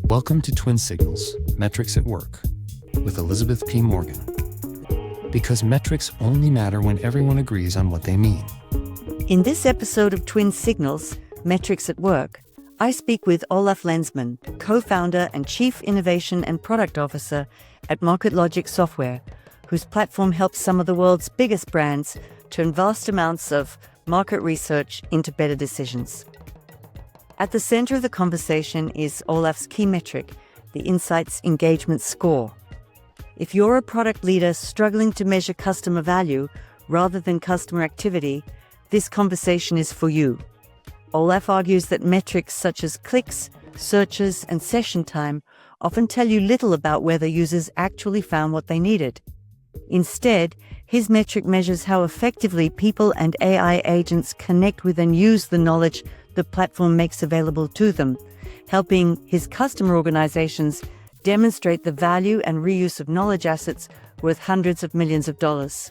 Welcome to Twin Signals, Metrics at Work, with Elizabeth P. Morgan. Because metrics only matter when everyone agrees on what they mean. In this episode of Twin Signals, Metrics at Work, I speak with Olaf Lenzmann, co-founder and Chief Innovation and Product Officer at MarketLogic Software, whose platform helps some of the world's biggest brands turn vast amounts of market research into better decisions. At the center of the conversation is Olaf's key metric, the Insights Engagement Score. If you're a product leader struggling to measure customer value rather than customer activity, this conversation is for you. Olaf argues that metrics such as clicks, searches, and session time often tell you little about whether users actually found what they needed. Instead, his metric measures how effectively people and AI agents connect with and use the knowledge the platform makes available to them, helping his customer organizations demonstrate the value and reuse of knowledge assets worth hundreds of millions of dollars.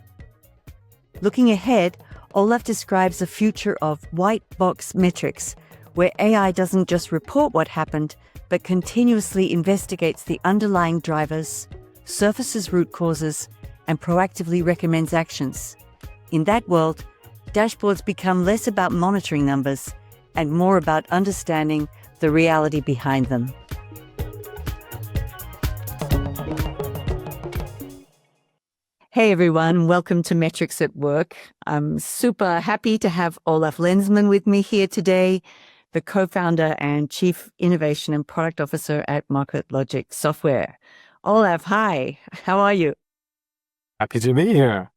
Looking ahead, Olaf describes a future of white box metrics, where AI doesn't just report what happened, but continuously investigates the underlying drivers, surfaces root causes, and proactively recommends actions. In that world, dashboards become less about monitoring numbers and more about understanding the reality behind them. Hey everyone, welcome to Metrics at Work. I'm super happy to have Olaf Lenzmann with me here today, the co-founder and Chief Innovation and Product Officer at MarketLogic Software. Olaf, hi, how are you? Happy to be here.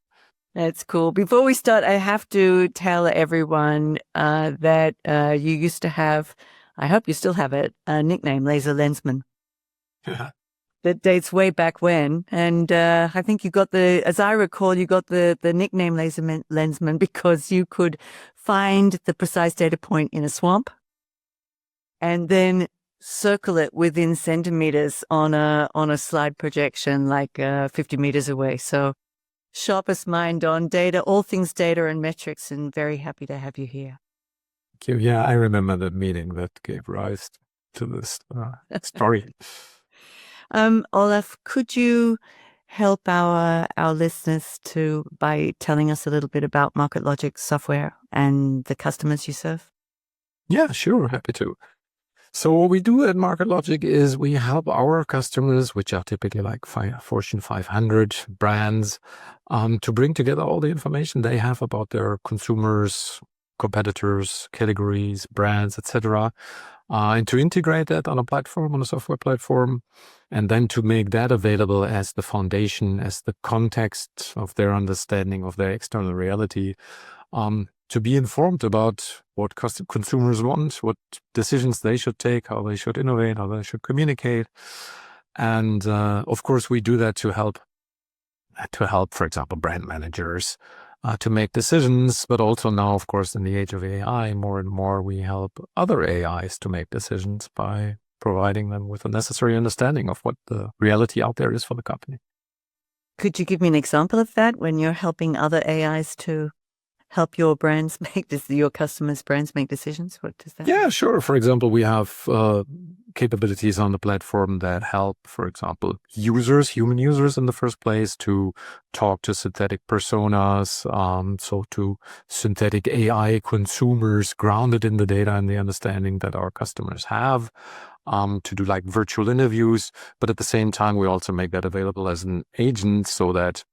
That's cool. Before we start, I have to tell everyone that you used to have, I hope you still have it, a nickname, Laser Lenzmann. Yeah. That dates way back when. And I think you got as I recall, you got the nickname Laser Lenzmann because you could find the precise data point in a swamp and then circle it within centimeters on a slide projection like 50 meters away. So sharpest mind on data, all things data and metrics, and very happy to have you here. Thank you. Yeah, I remember the meeting that gave rise to this story. Olaf, could you help our listeners by telling us a little bit about MarketLogic Software and the customers you serve? Yeah, sure. Happy to. So what we do at MarketLogic is we help our customers, which are typically like Fortune 500 brands, to bring together all the information they have about their consumers, competitors, categories, brands, etc., and to integrate that on a software platform, and then to make that available as the foundation, as the context of their understanding of their external reality, to be informed about what consumers want, what decisions they should take, how they should innovate, how they should communicate. And of course, we do that to help, for example, brand managers to make decisions. But also now, of course, in the age of AI, more and more we help other AIs to make decisions by providing them with a necessary understanding of what the reality out there is for the company. Could you give me an example of that when you're helping other AIs to help your brands your customers' brands make decisions? What does that mean? Yeah, sure. For example, we have capabilities on the platform that help, for example, human users in the first place, to talk to synthetic personas, so to synthetic AI consumers grounded in the data and the understanding that our customers have, to do like virtual interviews. But at the same time, we also make that available as an agent so that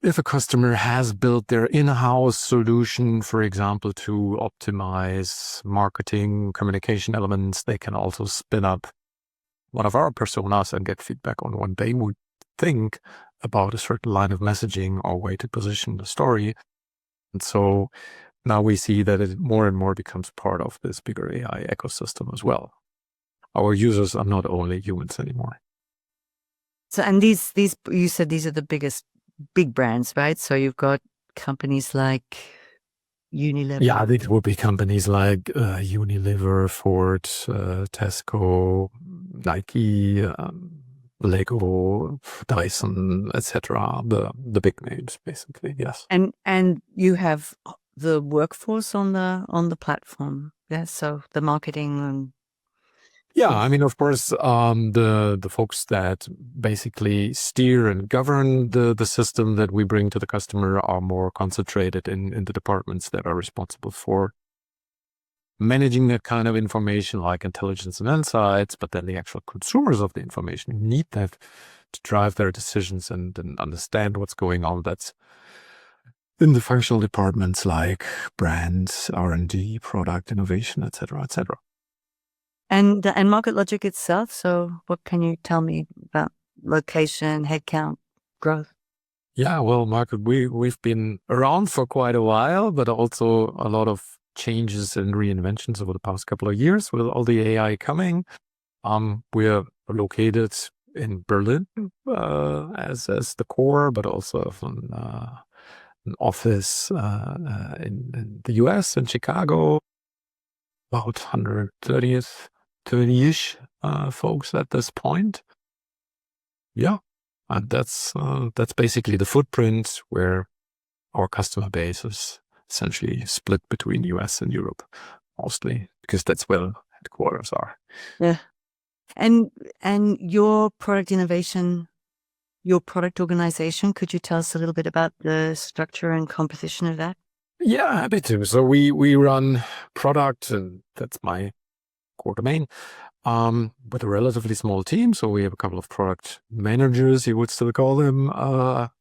if a customer has built their in-house solution, for example, to optimize marketing communication elements, they can also spin up one of our personas and get feedback on what they would think about a certain line of messaging or way to position the story. And so now we see that it more and more becomes part of this bigger AI ecosystem as well. Our users are not only humans anymore. So, and these you said these are the big brands, right? So you've got companies like Unilever. Yeah, these would be companies like Unilever, Ford, Tesco, Nike, Lego, Dyson, etc. The big names, basically. Yes. And you have the workforce on the platform. Yeah. So the marketing and Yeah, I mean, of course, the folks that basically steer and govern the system that we bring to the customer are more concentrated in the departments that are responsible for managing that kind of information, like intelligence and insights. But then the actual consumers of the information need that to drive their decisions and understand what's going on. That's in the functional departments like brands, R&D, product innovation, etc., etc. And MarketLogic itself. So what can you tell me about location, headcount, growth? Yeah, well, Market, we've been around for quite a while, but also a lot of changes and reinventions over the past couple of years with all the AI coming. We're located in Berlin as the core, but also an office in the US, in Chicago, about 30-ish folks at this point. Yeah, and that's basically the footprint where our customer base is essentially split between US and Europe, mostly because that's where headquarters are. Yeah. And your product innovation, your product organization, could you tell us a little bit about the structure and composition of that? Yeah, happy to. So we run product, and that's my core domain, with a relatively small team. So we have a couple of product managers, you would still call them,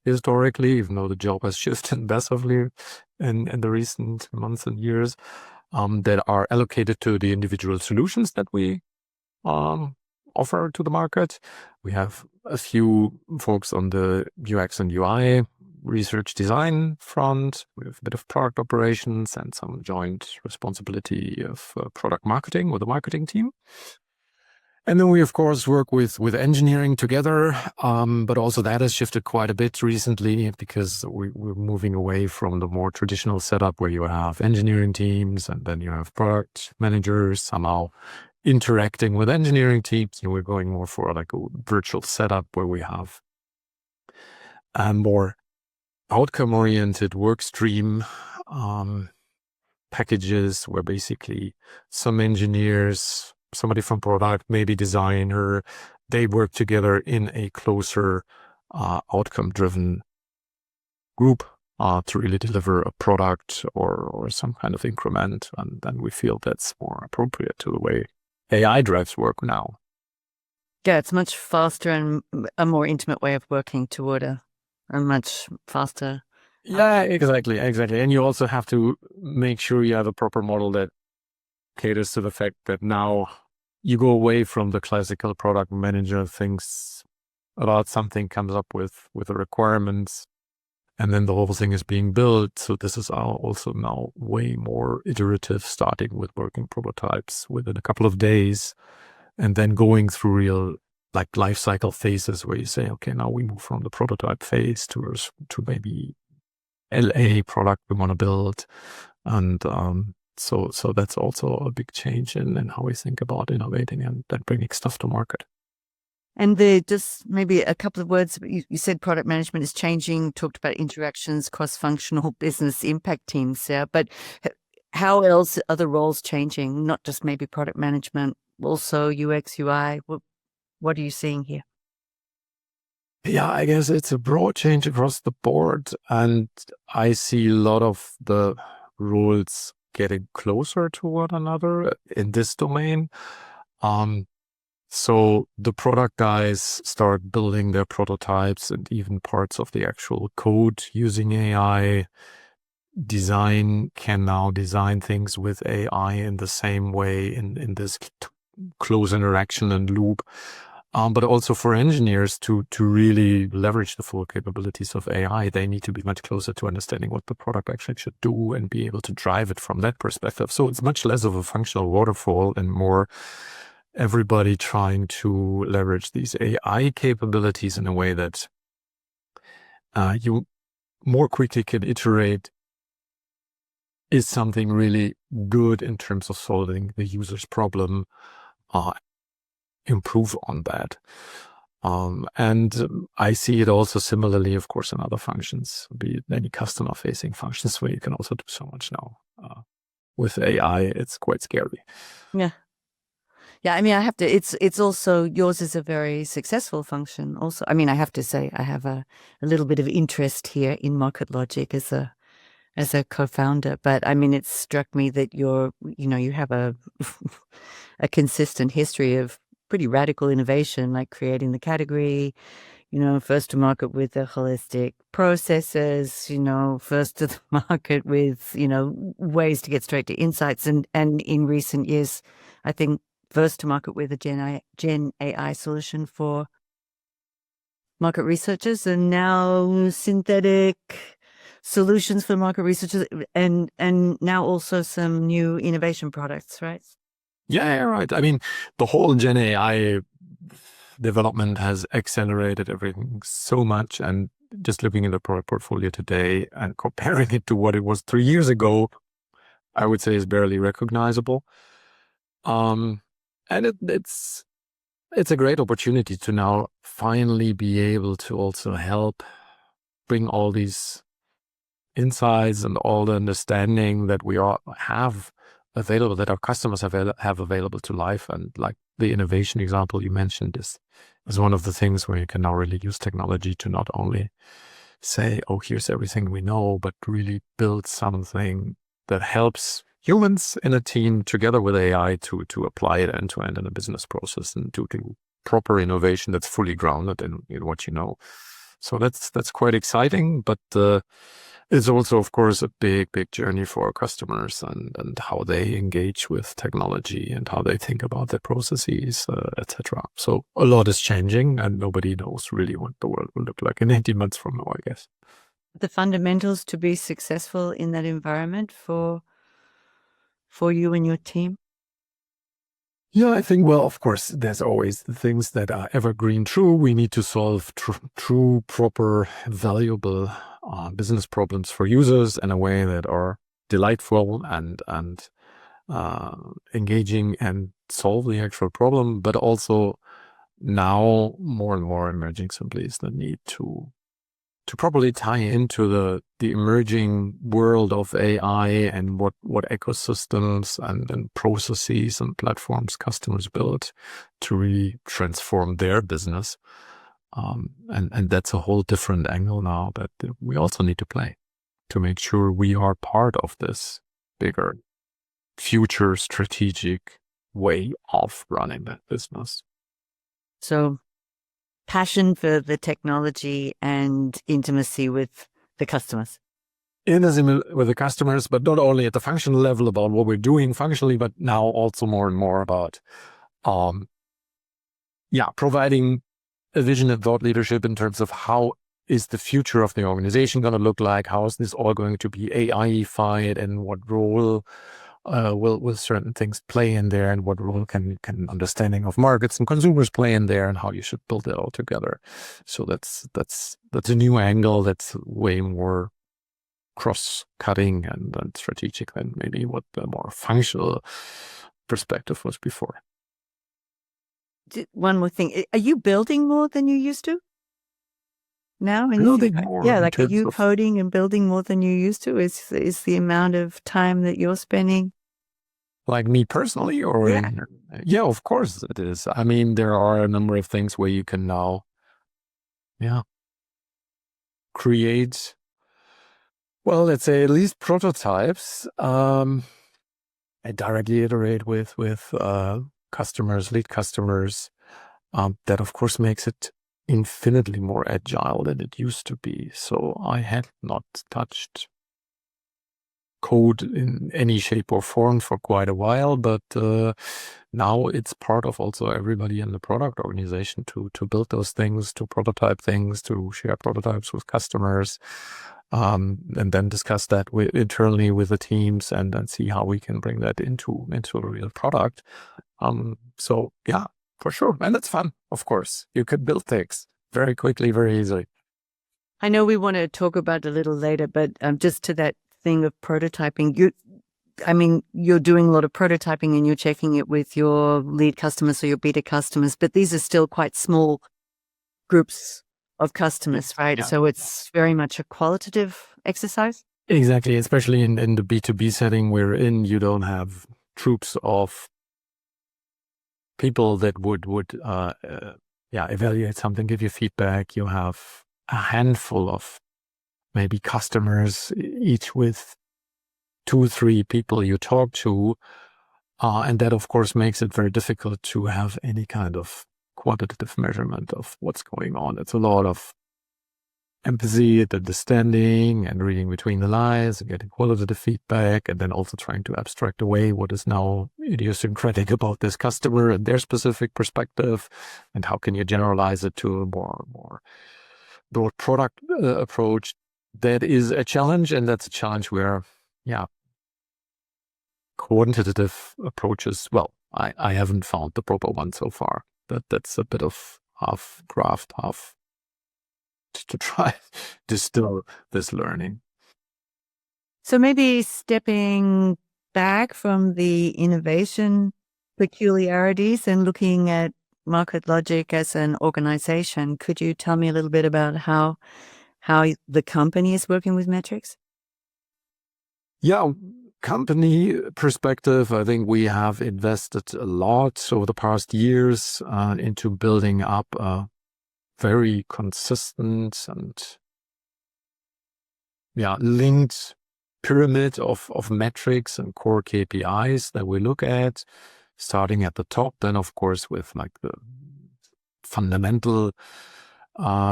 historically, even though the job has shifted massively in the recent months and years, that are allocated to the individual solutions that we offer to the market. We have a few folks on the UX and UI research design front. We have a bit of product operations and some joint responsibility of product marketing with the marketing team. And then we, of course, work with engineering together, but also that has shifted quite a bit recently because we're moving away from the more traditional setup where you have engineering teams and then you have product managers somehow interacting with engineering teams. And we're going more for like a virtual setup where we have a more outcome-oriented work stream packages where basically some engineers, somebody from product, maybe designer, they work together in a closer outcome-driven group to really deliver a product or some kind of increment. And then we feel that's more appropriate to the way AI drives work now. Yeah, it's much faster and a more intimate way of working toward a much faster. Yeah, exactly. And you also have to make sure you have a proper model that caters to the fact that now you go away from the classical product manager thinks about something, comes up with the requirements, and then the whole thing is being built. So this is also now way more iterative, starting with working prototypes within a couple of days, and then going through real like life cycle phases where you say, okay, now we move from the prototype phase to maybe LA product we want to build. And so that's also a big change in how we think about innovating and then bringing stuff to market. And just maybe a couple of words. You said product management is changing, talked about interactions, cross-functional business impact teams. Yeah, but how else are the roles changing? Not just maybe product management, also UX, UI. What are you seeing here? Yeah, I guess it's a broad change across the board. And I see a lot of the roles getting closer to one another in this domain. So the product guys start building their prototypes and even parts of the actual code using AI. Design can now design things with AI in the same way in this close interaction and loop. But also for engineers to really leverage the full capabilities of AI, they need to be much closer to understanding what the product actually should do and be able to drive it from that perspective. So it's much less of a functional waterfall and more everybody trying to leverage these AI capabilities in a way that you more quickly can iterate is something really good in terms of solving the user's problem, improve on that. And I see it also similarly, of course, in other functions, be it any customer-facing functions where you can also do so much now. With AI, it's quite scary. Yeah. Yeah, I mean, I have to. It's also yours is a very successful function. Also, I mean, I have to say, I have a little bit of interest here in MarketLogic as a co-founder. But I mean, it struck me that you have a a consistent history of pretty radical innovation, like creating the category, first to market with the holistic processes, first to the market with, ways to get straight to insights. And in recent years, I think first to market with a Gen AI solution for market researchers, and now synthetic solutions for market researchers, and now also some new innovation products, right? Yeah, right. I mean, the whole Gen AI development has accelerated everything so much. And just looking at the product portfolio today and comparing it to what it was 3 years ago, I would say is barely recognizable. And it's a great opportunity to now finally be able to also help bring all these insights and all the understanding that we all have available, that our customers have available to life. And like the innovation example you mentioned is one of the things where you can now really use technology to not only say, oh, here's everything we know, but really build something that helps humans in a team together with AI to apply it end to end in a business process and to do proper innovation that's fully grounded in what you know. So that's quite exciting, but it's also, of course, a big journey for our customers and how they engage with technology and how they think about their processes, etc. So a lot is changing, and nobody knows really what the world will look like in 18 months from now, I guess. The fundamentals to be successful in that environment for you and your team? Yeah, I think, well, of course, there's always the things that are evergreen true. We need to solve true, proper, valuable business problems for users in a way that are delightful and engaging and solve the actual problem. But also now more and more emerging simply is the need to properly tie into the emerging world of AI and what ecosystems and processes and platforms customers build to really transform their business. And that's a whole different angle now that we also need to play to make sure we are part of this bigger future strategic way of running that business. So passion for the technology and intimacy with the customers. Intimacy with the customers, but not only at the functional level about what we're doing functionally, but now also more and more about, providing a vision and thought leadership in terms of how is the future of the organization going to look like? How is this all going to be AI-ified, and what role will certain things play in there, and what role can understanding of markets and consumers play in there, and how you should build it all together. So that's a new angle that's way more cross-cutting and strategic than maybe what the more functional perspective was before. One more thing. Are you building more than you used to now? Building more. Yeah, like are you coding and building more than you used to? Is the amount of time that you're spending? Like me personally, or yeah, of course it is. I mean, there are a number of things where you can now, create, well, let's say at least prototypes, and directly iterate with customers, lead customers. That of course makes it infinitely more agile than it used to be. So I had not touched code in any shape or form for quite a while, but now it's part of also everybody in the product organization to build those things, to prototype things, to share prototypes with customers, and then discuss that internally with the teams and see how we can bring that into a real product. So yeah, for sure. And it's fun, of course. You could build things very quickly, very easily. I know we want to talk about it a little later, but just to that thing of prototyping, you're doing a lot of prototyping and you're checking it with your lead customers or your beta customers, but these are still quite small groups of customers, right? Yeah. So it's very much a qualitative exercise. Exactly, especially in the B2B setting we're in, you don't have troops of people that would evaluate something, give you feedback. You have a handful of maybe customers, each with 2-3 people you talk to. And that, of course, makes it very difficult to have any kind of quantitative measurement of what's going on. It's a lot of empathy and understanding and reading between the lines and getting qualitative feedback, and then also trying to abstract away what is now idiosyncratic about this customer and their specific perspective, and how can you generalize it to a more broad product approach. That is a challenge, and that's a challenge where, quantitative approaches, well, I haven't found the proper one so far. That's a bit of half craft, half to try distill this learning. So maybe stepping back from the innovation peculiarities and looking at MarketLogic as an organization, could you tell me a little bit about how the company is working with metrics? Yeah, company perspective, I think we have invested a lot over the past years into building up a very consistent and linked pyramid of metrics and core KPIs that we look at, starting at the top, then of course with like the fundamental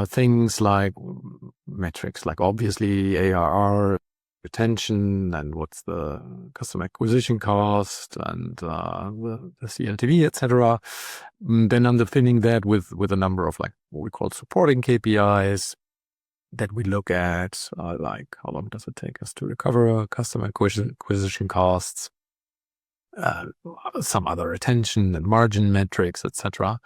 things like metrics, like obviously ARR, retention, and what's the customer acquisition cost, and the CLTV, etc. Then underpinning that with a number of like what we call supporting KPIs that we look at, like how long does it take us to recover customer acquisition costs, some other retention and margin metrics, etc.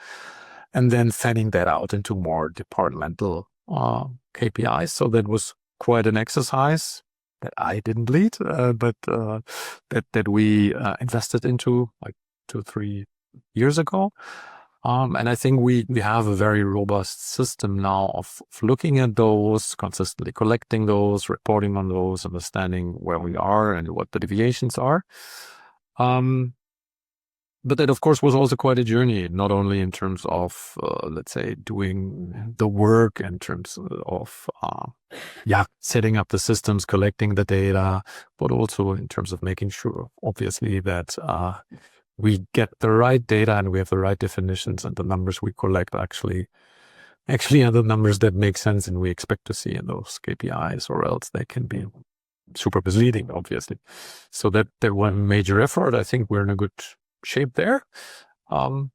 And then fanning that out into more departmental KPIs. So that was quite an exercise that I didn't lead, but that we invested into like 2-3 years ago. And I think we have a very robust system now of looking at those, consistently collecting those, reporting on those, understanding where we are and what the deviations are. But that, of course, was also quite a journey, not only in terms of, let's say, doing the work in terms of, setting up the systems, collecting the data, but also in terms of making sure, obviously, that we get the right data and we have the right definitions, and the numbers we collect actually are the numbers that make sense and we expect to see in those KPIs, or else they can be super misleading, obviously. So that one major effort. I think we're in a good shape there. But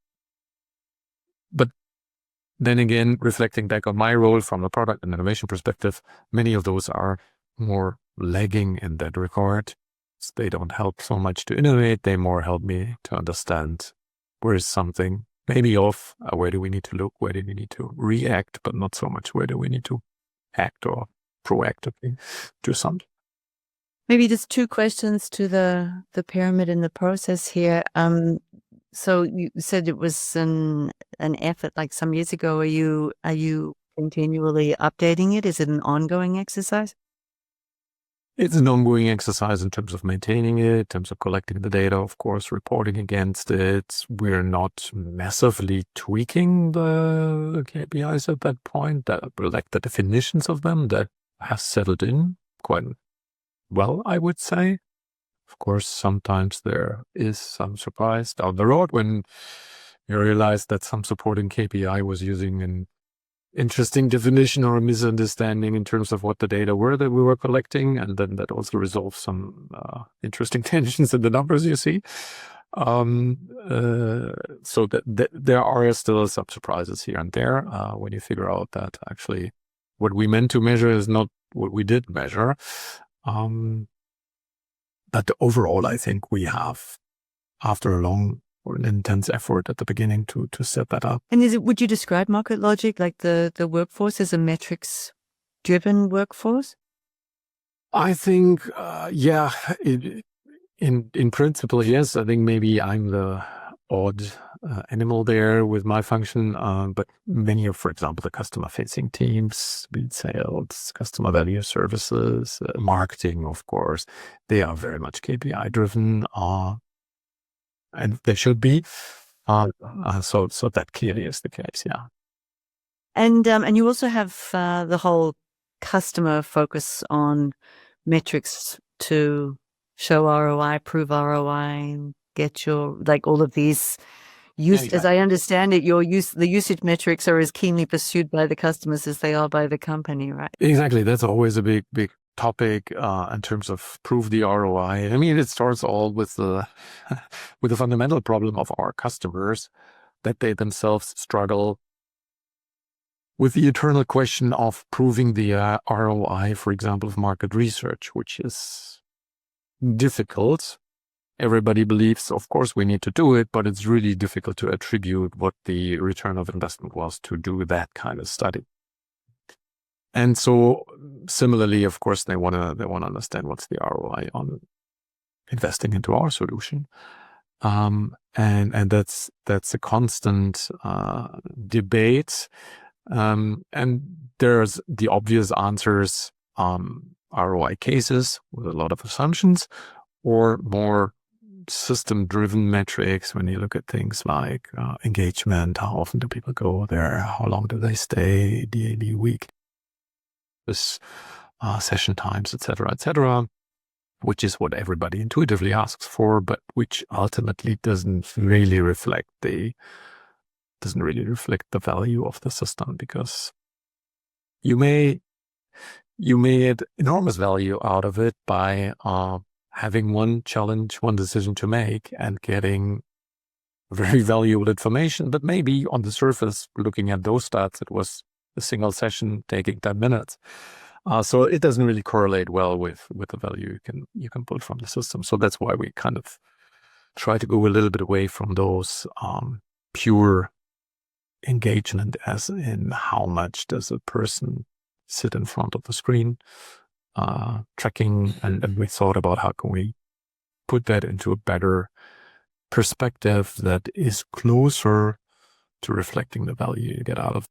then again, reflecting back on my role from a product and innovation perspective, many of those are more lagging in that regard. So they don't help so much to innovate. They more help me to understand where is something maybe off, where do we need to look, where do we need to react, but not so much where do we need to act or proactively do something. Maybe just 2 questions to the pyramid in the process here. So you said it was an effort like some years ago. Are you continually updating it? Is it an ongoing exercise? It's an ongoing exercise in terms of maintaining it, in terms of collecting the data, of course, reporting against it. We're not massively tweaking the KPIs at that point, like the definitions of them that have settled in quite well, I would say. Of course, sometimes there is some surprise down the road when you realize that some supporting KPI was using an interesting definition or a misunderstanding in terms of what the data were that we were collecting, and then that also resolves some interesting tensions in the numbers you see. So that there are still some surprises here and there when you figure out that actually what we meant to measure is not what we did measure. But overall, I think we have, after a long or an intense effort at the beginning to set that up. And would you describe MarketLogic, like the workforce, as a metrics-driven workforce? I think, in principle, yes. I think maybe I'm the odd animal there with my function, but many of, for example, the customer-facing teams, be it sales, customer value services, marketing, of course, they are very much KPI-driven, and they should be. So that clearly is the case. Yeah. And you also have the whole customer focus on metrics to show ROI, prove ROI, get your, like, all of these use. Exactly. As I understand it, the usage metrics are as keenly pursued by the customers as they are by the company, right? Exactly. That's always a big topic in terms of prove the ROI. I mean, it starts all with the with the fundamental problem of our customers, that they themselves struggle with the eternal question of proving the ROI, for example, of market research, which is difficult. Everybody believes, of course, we need to do it, but it's really difficult to attribute what the return of investment was to do that kind of study. And so, similarly, of course, they want to understand what's the ROI on investing into our solution, and that's a constant debate. And there's the obvious answers: ROI cases with a lot of assumptions, or more system-driven metrics when you look at things like engagement, how often do people go there, how long do they stay, daily, week, this session times, etc., which is what everybody intuitively asks for, but which ultimately doesn't really reflect the value of the system, because you may add enormous value out of it by having one challenge, one decision to make, and getting very valuable information. But maybe on the surface, looking at those stats, it was a single session taking 10 minutes. So it doesn't really correlate well with the value you can pull from the system. So that's why we kind of try to go a little bit away from those pure engagement, as in how much does a person sit in front of the screen tracking, and we thought about how can we put that into a better perspective that is closer to reflecting the value you get out of.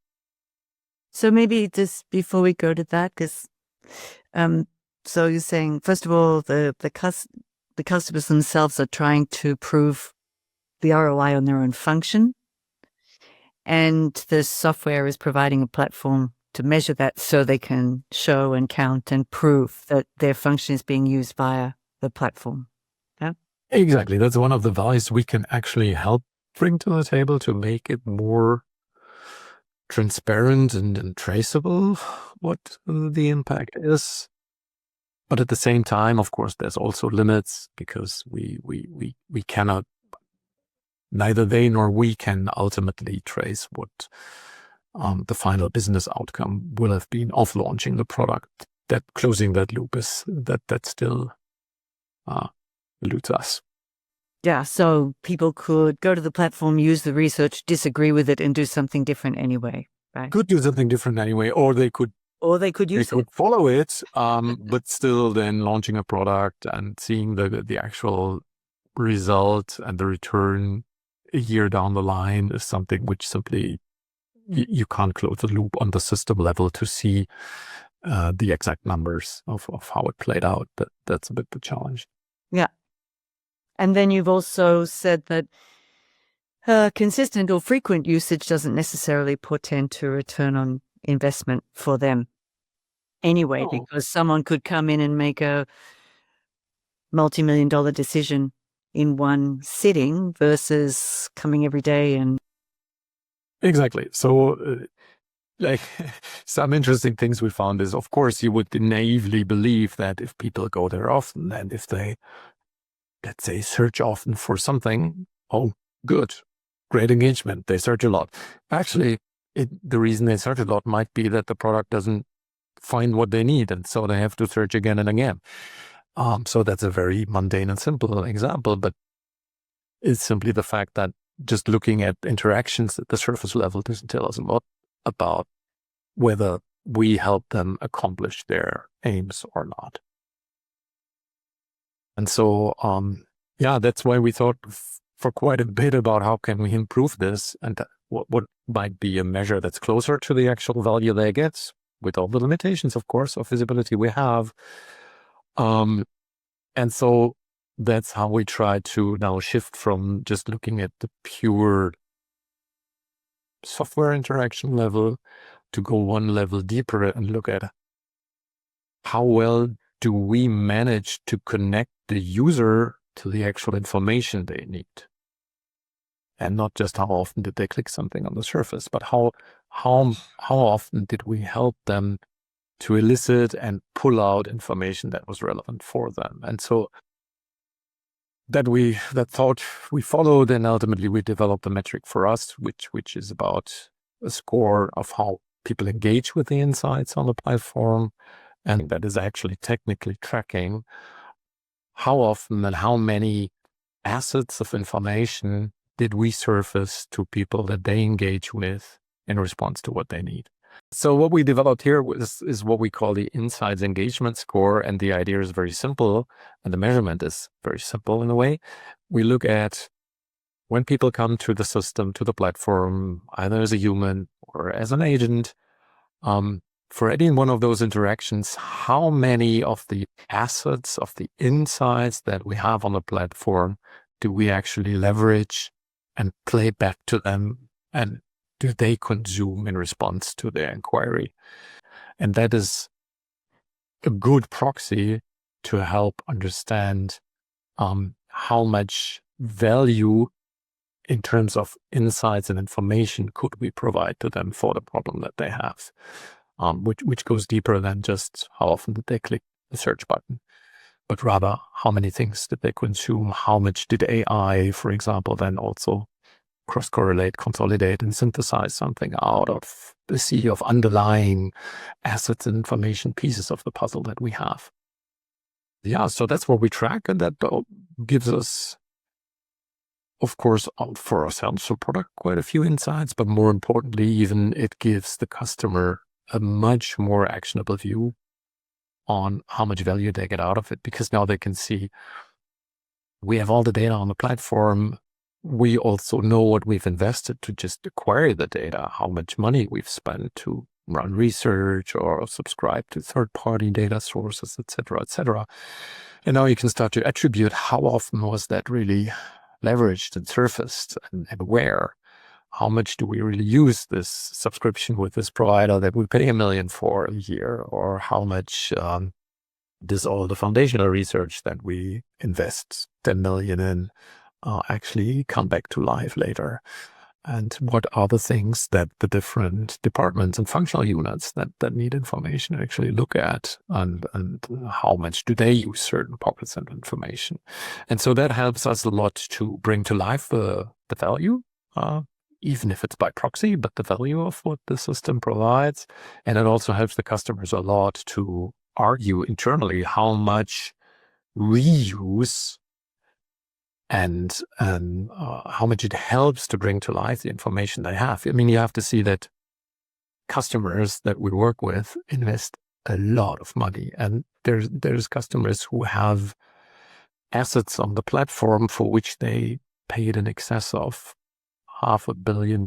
So maybe just before we go to that, because so you're saying, first of all, the customers themselves are trying to prove the ROI on their own function, and the software is providing a platform to measure that so they can show and count and prove that their function is being used via the platform. Yeah? Exactly. That's one of the values we can actually help bring to the table to make it more transparent and traceable what the impact is. But at the same time, of course, there's also limits, because we cannot, neither they nor we can ultimately trace what the final business outcome will have been of launching the product. That closing that loop is that still eludes us. Yeah, so people could go to the platform, use the research, disagree with it, and do something different anyway, right? Could do something different anyway, or they could use it. follow it, but still then launching a product and seeing the actual result and the return a year down the line is something which simply you can't close the loop on the system level to see the exact numbers of how it played out. That's a bit the challenge. Yeah. And then you've also said that consistent or frequent usage doesn't necessarily portend to return on investment for them anyway, because someone could come in and make a multi-million-dollar decision in one sitting versus coming every day. And exactly. So like some interesting things we found is, of course, you would naively believe that if people go there often, and if they, let's say, search often for something, oh, good, great engagement, they search a lot. Actually, the reason they search a lot might be that the product doesn't find what they need, and so they have to search again and again. So that's a very mundane and simple example, but it's simply the fact that just looking at interactions at the surface level doesn't tell us a lot about whether we help them accomplish their aims or not. And so, that's why we thought for quite a bit about how can we improve this, and what might be a measure that's closer to the actual value they get, with all the limitations, of course, of visibility we have. And so that's how we try to now shift from just looking at the pure software interaction level to go one level deeper and look at how well do we manage to connect the user to the actual information they need. And not just how often did they click something on the surface, but how often did we help them to elicit and pull out information that was relevant for them. And so that thought we followed, and ultimately we developed a metric for us, which is about a score of how people engage with the insights on the platform. And that is actually technically tracking how often and how many assets of information did we surface to people that they engage with in response to what they need. So what we developed here is what we call the Insights Engagement Score. And the idea is very simple, and the measurement is very simple in a way. We look at when people come to the system, to the platform, either as a human or as an agent, for any one of those interactions, how many of the assets, of the insights that we have on the platform do we actually leverage and play back to them, and do they consume in response to their inquiry? And that is a good proxy to help understand how much value in terms of insights and information could we provide to them for the problem that they have, which goes deeper than just how often did they click the search button, but rather how many things did they consume, how much did AI, for example, then also cross-correlate, consolidate, and synthesize something out of the sea of underlying assets and information pieces of the puzzle that we have. Yeah, so that's what we track, and that gives us, of course, for ourselves, so product, quite a few insights, but more importantly, even it gives the customer a much more actionable view on how much value they get out of it, because now they can see we have all the data on the platform. We also know what we've invested to just acquire the data, how much money we've spent to run research or subscribe to third-party data sources, et cetera, And now you can start to attribute how often was that really leveraged and surfaced, and where. How much do we really use this subscription with this provider that we pay $1 million for a year, or how much does all the foundational research that we invest $10 million in actually come back to life later? And what are the things that the different departments and functional units that need information actually look at, and how much do they use certain pockets of information? And so that helps us a lot to bring to life the value, even if it's by proxy, but the value of what the system provides. And it also helps the customers a lot to argue internally how much reuse and how much it helps to bring to life the information they have. I mean, you have to see that customers that we work with invest a lot of money, and there's customers who have assets on the platform for which they paid in excess of $500 million.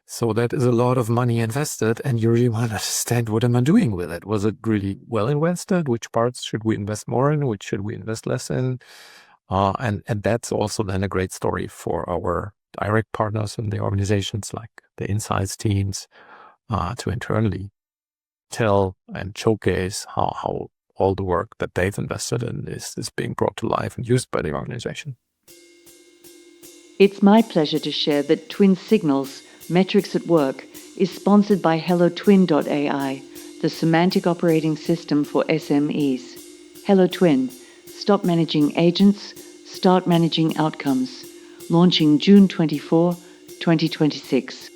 So that is a lot of money invested, and you really want to understand, what am I doing with it? Was it really well invested? Which parts should we invest more in? Which should we invest less in? And that's also then a great story for our direct partners in the organizations, like the insights teams, to internally tell and showcase how all the work that they've invested in is being brought to life and used by the organization. It's my pleasure to share that Twin Signals, Metrics at Work, is sponsored by HelloTwin.ai, the semantic operating system for SMEs. HelloTwin, stop managing agents, start managing outcomes. Launching June 24, 2026.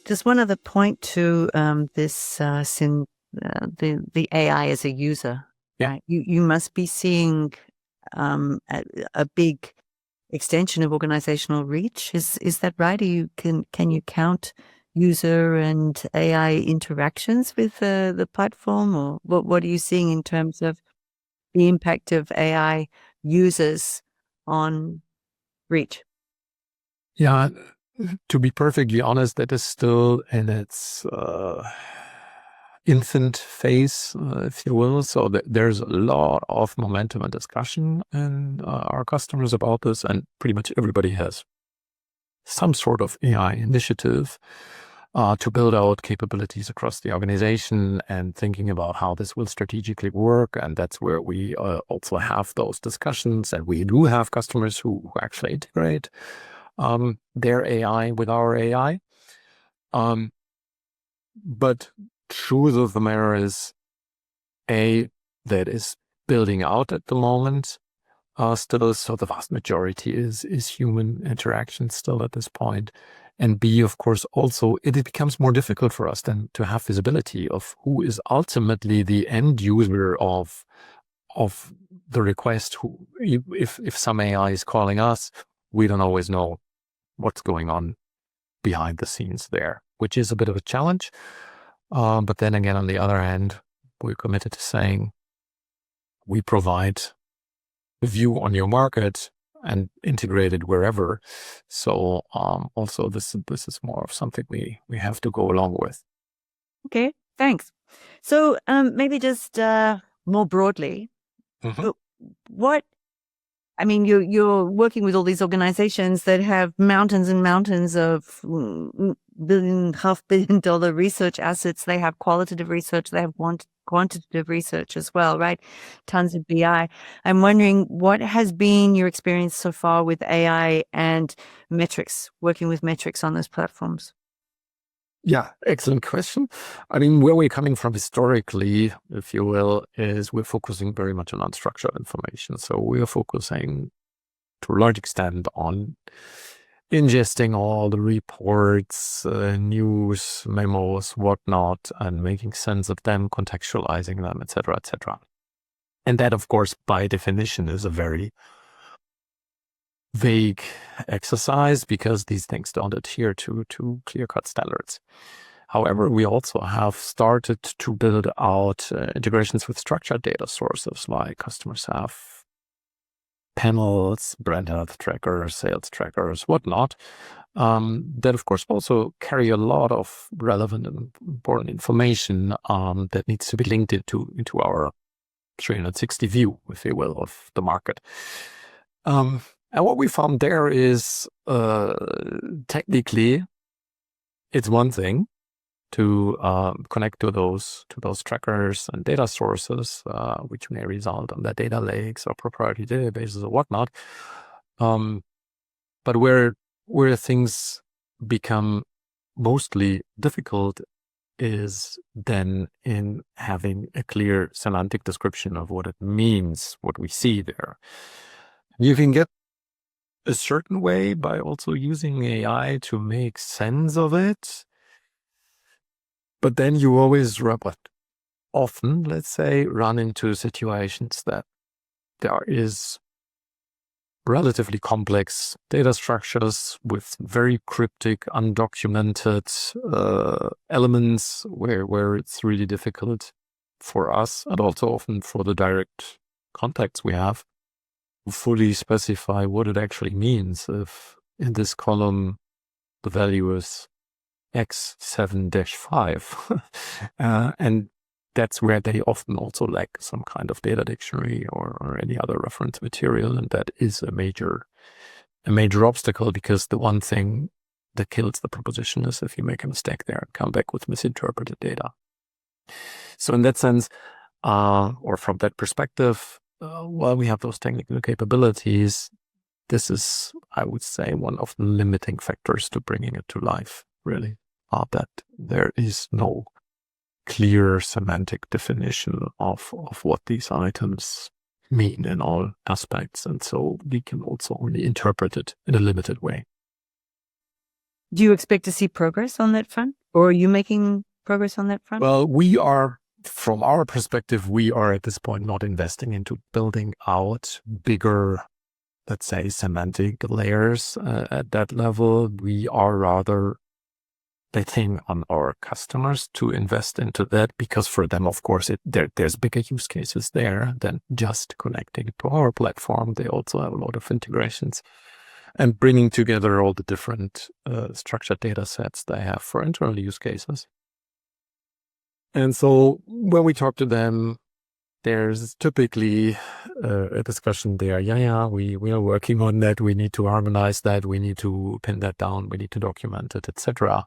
Just one other point to the AI as a user. Yeah. Right? You must be seeing a big extension of organizational reach. Is that right? Can you count user and AI interactions with the platform, or what are you seeing in terms of the impact of AI users on reach? Yeah, to be perfectly honest, that is still in its infant phase, if you will. So there's a lot of momentum and discussion in our customers about this, and pretty much everybody has some sort of AI initiative to build out capabilities across the organization and thinking about how this will strategically work. And that's where we also have those discussions. And we do have customers who actually integrate their AI with our AI. But truth of the matter is, that is building out at the moment. Still, so the vast majority is human interaction still at this point. And B, of course, also it becomes more difficult for us then to have visibility of who is ultimately the end user of the request. Who, if some AI is calling us, we don't always know what's going on behind the scenes there, which is a bit of a challenge. But then again, on the other hand, we're committed to saying we provide a view on your market and integrate it wherever. So also this is more of something we have to go along with. Okay, thanks. So maybe just more broadly, you're working with all these organizations that have mountains and mountains of $500 million research assets. They have qualitative research. They have quantitative research as well, right? Tons of BI. I'm wondering, what has been your experience so far with AI and metrics, working with metrics on those platforms? Yeah, excellent question. I mean, where we're coming from historically, if you will, is we're focusing very much on unstructured information. So we are focusing to a large extent on ingesting all the reports, news, memos, whatnot, and making sense of them, contextualizing them, etc., etc. And that, of course, by definition, is a very vague exercise because these things don't adhere to clear-cut standards. However, we also have started to build out integrations with structured data sources, like customers have panels, brand health trackers, sales trackers, whatnot, that of course also carry a lot of relevant and important information that needs to be linked into our 360 view, if you will, of the market. And what we found there is technically it's one thing to connect to those trackers and data sources, which may result on the data lakes or proprietary databases or whatnot. But where things become mostly difficult is then in having a clear semantic description of what it means, what we see there. You can get a certain way by also using AI to make sense of it. But then you always often, let's say, run into situations that there is relatively complex data structures with very cryptic, undocumented elements where it's really difficult for us, and also often for the direct contacts we have, to fully specify what it actually means if in this column the value is X7-5. And that's where they often also lack some kind of data dictionary or any other reference material. And that is a major obstacle, because the one thing that kills the proposition is if you make a mistake there and come back with misinterpreted data. So in that sense, or from that perspective, while we have those technical capabilities, this is, I would say, one of the limiting factors to bringing it to life, really. That there is no clear semantic definition of what these items mean in all aspects. And so we can also only interpret it in a limited way. Do you expect to see progress on that front? Or are you making progress on that front? Well, we are, from our perspective, we are at this point not investing into building out bigger, let's say, semantic layers at that level. We are rather betting on our customers to invest into that, because for them, of course, there's bigger use cases there than just connecting to our platform. They also have a lot of integrations and bringing together all the different structured data sets they have for internal use cases. And so when we talk to them, there's typically a discussion there. Yeah, we are working on that. We need to harmonize that. We need to pin that down. We need to document it, etc.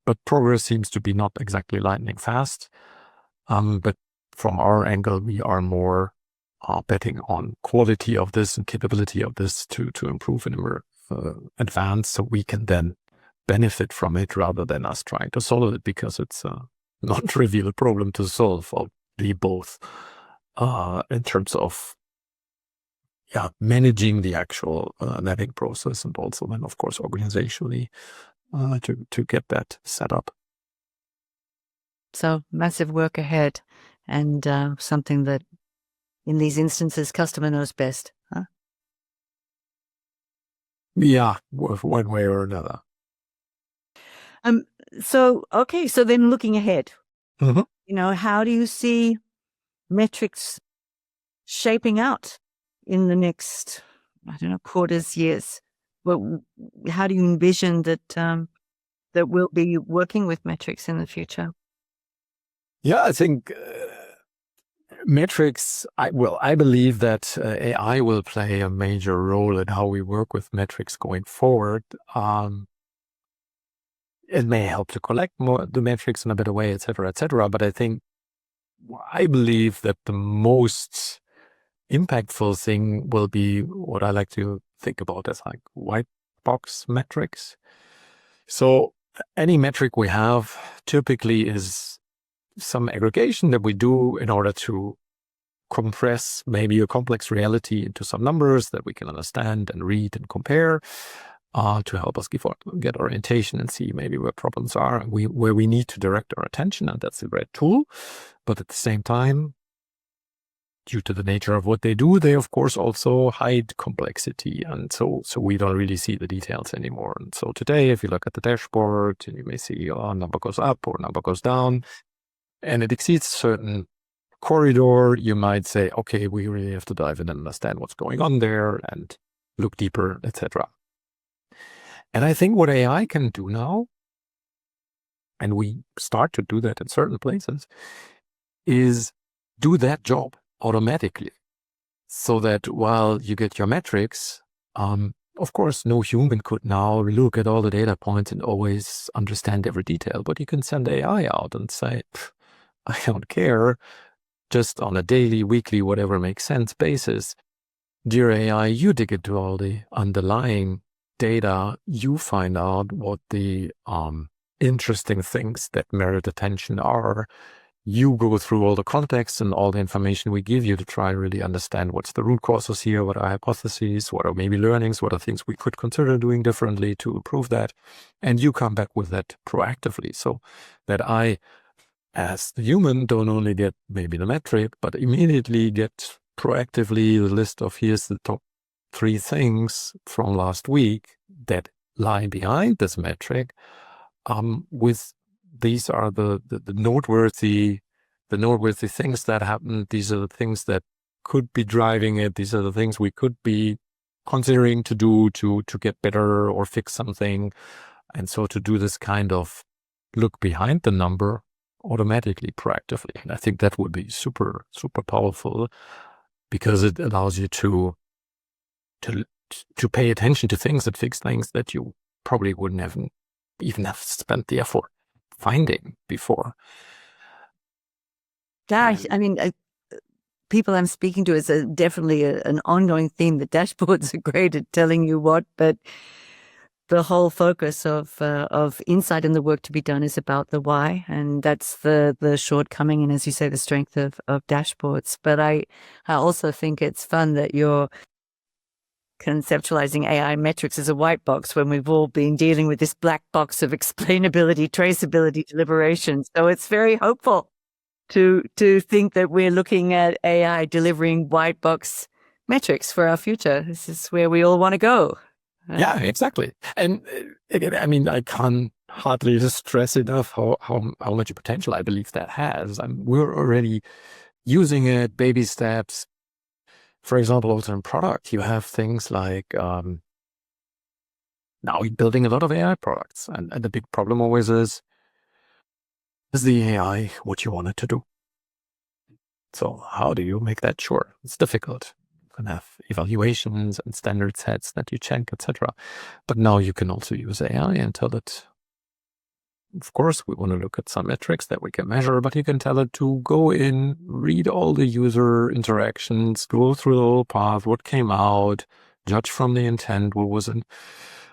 But progress seems to be not exactly lightning fast. But from our angle, we are more betting on quality of this and capability of this to improve and advance, so we can then benefit from it rather than us trying to solve it, because it's a non-trivial problem to solve, obviously, both in terms of managing the actual netting process, and also then, of course, organizationally to get that set up. So massive work ahead, and something that in these instances customer knows best, huh? Yeah, one way or another. So then looking ahead, Mm-hmm. how do you see metrics shaping out in the next, quarters, years? Well, how do you envision that we'll be working with metrics in the future? Yeah, I think metrics, I believe that AI will play a major role in how we work with metrics going forward. It may help to collect more the metrics in a better way, et cetera, but I believe that the most impactful thing will be what I like to think about as like white box metrics. So any metric we have typically is some aggregation that we do in order to compress maybe a complex reality into some numbers that we can understand and read and compare to help us get orientation and see maybe where problems are, where we need to direct our attention. And that's a great tool. But at the same time, due to the nature of what they do, they of course also hide complexity. And so we don't really see the details anymore. And so today, if you look at the dashboard, you may see, number goes up or number goes down, and it exceeds a certain corridor. You might say, okay, we really have to dive in and understand what's going on there and look deeper, etc. And I think what AI can do now, and we start to do that in certain places, is do that job automatically. So that while you get your metrics, of course, no human could now look at all the data points and always understand every detail, but you can send AI out and say, I don't care, just on a daily, weekly, whatever makes sense basis. Dear AI, you dig into all the underlying data, you find out what the interesting things that merit attention are. You go through all the context and all the information we give you to try and really understand what's the root causes here, what are hypotheses, what are maybe learnings, what are things we could consider doing differently to improve that. And you come back with that proactively, so that I, as the human, don't only get maybe the metric, but immediately get proactively the list of here's the top 3 things from last week that lie behind this metric. With these are the noteworthy things that happen. These are the things that could be driving it. These are the things we could be considering to do to get better or fix something. And so to do this kind of look behind the number automatically, proactively. And I think that would be super, super powerful, because it allows you to pay attention to things, that fix things that you probably wouldn't have even have spent the effort finding before. Gosh, I mean, people I'm speaking to, is definitely an ongoing theme. The dashboards are great at telling you what, but the whole focus of insight and the work to be done is about the why, and that's the shortcoming, and as you say, the strength of dashboards. But I also think it's fun that you're conceptualizing AI metrics as a white box when we've all been dealing with this black box of explainability, traceability, deliberation. So it's very hopeful to think that we're looking at AI delivering white box metrics for our future. This is where we all want to go. Yeah, exactly. And again, I mean, I can't hardly stress enough how much potential I believe that has. We're already using it, baby steps. For example, also in product, you have things like now we're building a lot of AI products, and the big problem always is is the AI what you want it to do? So how do you make that sure? It's difficult. You can have evaluations and standard sets that you check, etc. But now you can also use AI and tell it, of course, we want to look at some metrics that we can measure, but you can tell it to go in, read all the user interactions, go through the whole path, what came out, judge from the intent, what was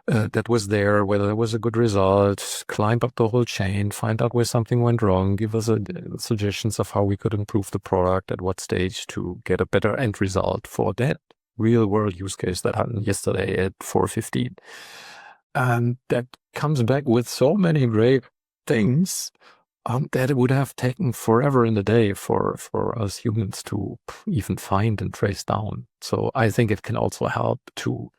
that was there, whether there was a good result, climb up the whole chain, find out where something went wrong, give us suggestions of how we could improve the product at what stage to get a better end result for that real world use case that happened yesterday at 4:15. And that comes back with so many great things that it would have taken forever in the day for us humans to even find and trace down. So I think it can also help to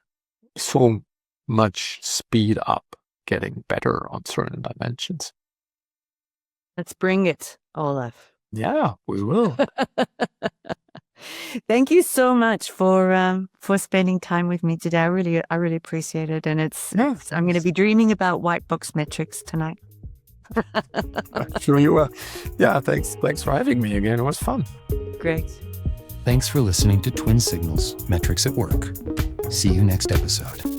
so much speed up getting better on certain dimensions. Let's bring it, Olaf. Yeah, we will. Thank you so much for spending time with me today. I really appreciate it, and I'm going to be dreaming about white box metrics tonight. I'm sure you will. Yeah, thanks for having me again. It was fun. Great. Thanks for listening to Twin Signals, Metrics at Work. See you next episode.